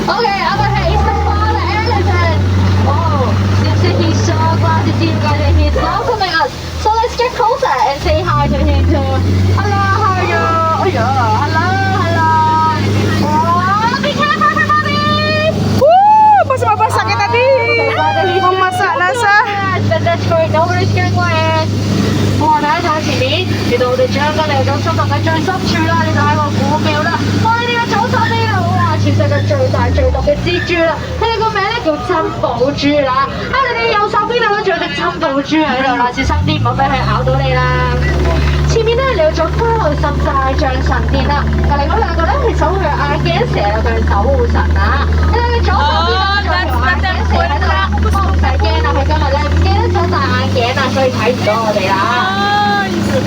Okay, over here is the father elephant. Oh, seems that he's so glad to see you guys and he's welcoming us. So let's get closer and say hi to him too. Hello, how are you? Oh yeah, hello, hello. Oh, be careful everybody. Pas mabasa kita di. Memasak nasa. That's great. Nobody's getting wet. 我睇一睇前面，原來我哋將軍嚟到森林嘅最深處啦，呢度係個古廟啦。我哋呢個左手呢度，哇，全世界最大最毒嘅蜘蛛啦，佢哋個名咧叫珍寶珠啦。喺你哋右手邊度咧仲有隻珍寶珠喺度啦，小心啲唔好俾佢咬到你啦。前面咧嚟咗歡樂神大象神殿啦，隔離嗰兩個咧係守護眼鏡蛇啦，佢係守護神啊。你哋左手邊咧仲有條眼鏡蛇喺度啦，不過唔使驚啦，佢今日咧唔記得咗戴眼鏡啊，所以睇唔到我哋啦。好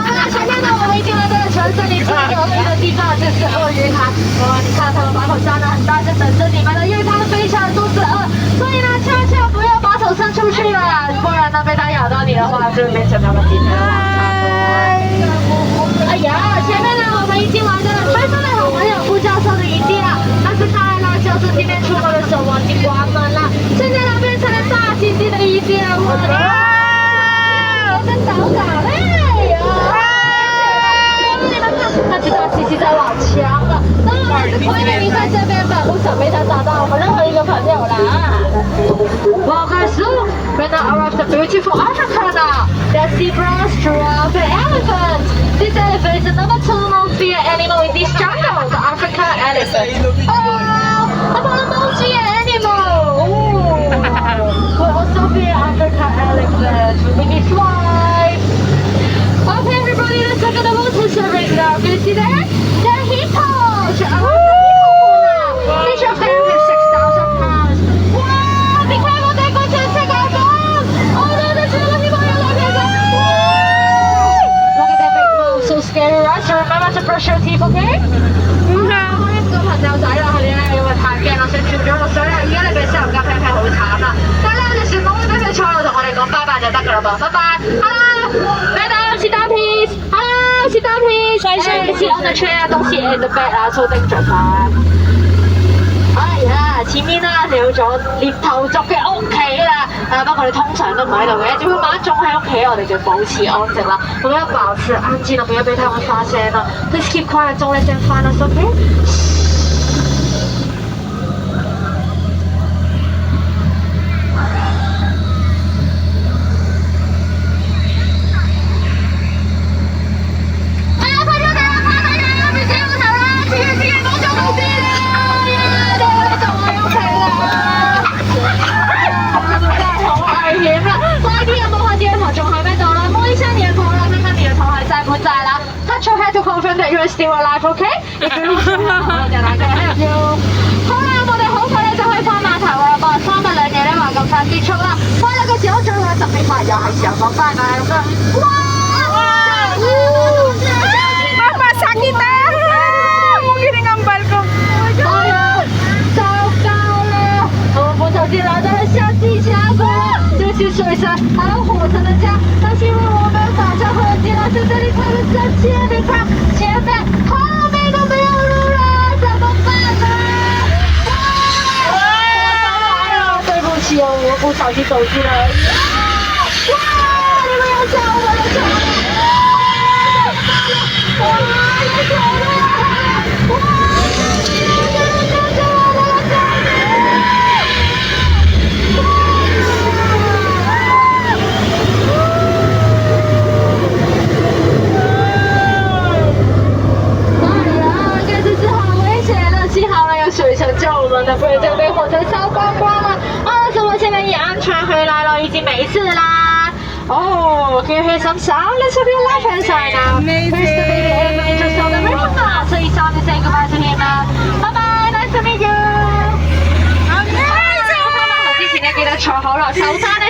啦，前面呢，我们已经来到了城市里最有名的地方，就是鳄鱼潭。哇，你看他们把口张得很大，就等着你们了，因为他们非常肚子饿，所以呢，千万不要把手伸出去了，不然呢，被它咬到你的话，就会变成他们今天的晚餐哦。哎呀，前面呢，我们已经来到了吹风的好朋友顾教授的营地了，但是看来呢，教授今天出门的时候忘记关门了，现在呢，变成了大猩猩的营地了。真糟糕嘞！他知道琪琪在往墙了，那我们是亏了你在这边吧，不想被他找到我们任何一个朋友啦。Welcome soon, we now arrive the beautiful Africa now. The zebras, giraffe, and elephant. This elephant is the number 2 most feared animal in this jungle, the African elephant. Oh, about the most feared animal. We also fear African elephant. We need fly. Okay, everybody, let's look at the water service now. Can you see that? The hippos! Each of them is 6,000 pounds. Wow! Be careful, they're going to attack our boat! Oh no, there's another hippo here, look at that! Look at that big mouth, so scary, right? So remember to brush your teeth, okay? 我呢個朋友仔啦，佢哋咧因為太驚啦，想跳咗落水啦，而家你俾細路家 pat pat 好慘啦。但係咧，我哋船公咧俾佢坐喺度同我哋講拜拜就得㗎啦噃，拜拜。Hello, sit down please. Hello, sit down please. Sit on the chair, don't sit in the bed 啊，so dangerous 啊。哎呀，前面啦有咗獵頭族嘅屋企啦，不過你通常都唔喺度嘅，只會晚一種喺屋企，我哋就保持安靜啦，我們要保持安靜啦，不要被他們發現啦。Please keep quiet, don't let them find us, okay? Touch your head to confirm that you're still alive, okay? If you lose your head, then I can help you. 好啦，我哋好快咧就可以翻碼頭啦噃，3日2夜咧話咁快結束啦。翻嚟嘅時候最後10秒又係時候講拜拜咁樣。哇！Mabasa kita! Mungkin ngambal ko. 哎呀，糟糕了！我們不小心來到了下地峽谷了，這些水神還有火神的家，但是因為我們打仗和進來在這裡看了這些，你看前面後面都沒有路了，怎麼辦呢？哇！對不起哦，我不小心走進了。哇！你們要救我了，救我！哇！要救我了！哇！水神救我們的，不然就被火城燒光光了。啊，怎麼現在也安全回來了，已經沒事啦。Oh, can you hear some sound? Let's look at the left hand side now. Here's the baby elephant just on the river. So it's time to say goodbye to him now. Bye bye, nice to meet you. 好，之前咧記得坐好啦，手踭咧。